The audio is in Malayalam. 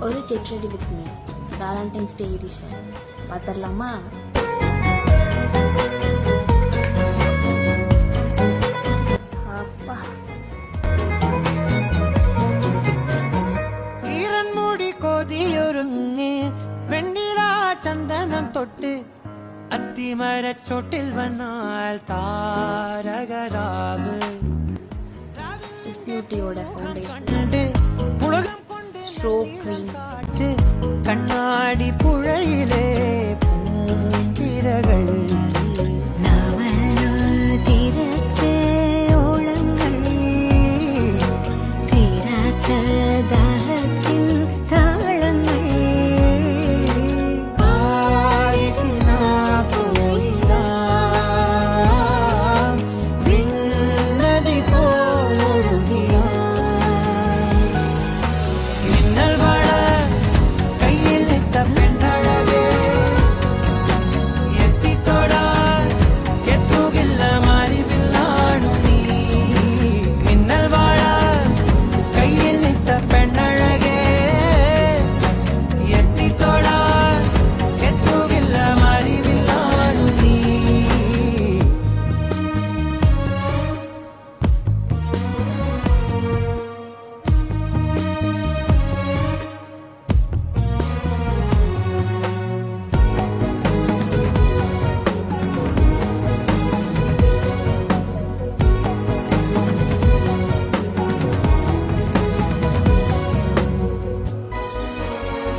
ஒரு get ready with me Valentine's day edition பார்த்துடலாமா? அப்பா ഈറൻമുടി കൊതിയൊരുങ്ങി വെണ്ണിലാ ചന്ദനം തൊട്ട് അത്തിമരച്ചോട്ടിൽ വന്നാൽ താരകരാവ് ஸ்விஸ் பியூட்டியோட ஃபவுண்டேஷன் കണ്ട് പുളകം കൊണ്ട് സ്ട്രോക്ക് ക്രീം കാറ്റ് കണ്ണാടി പുഴ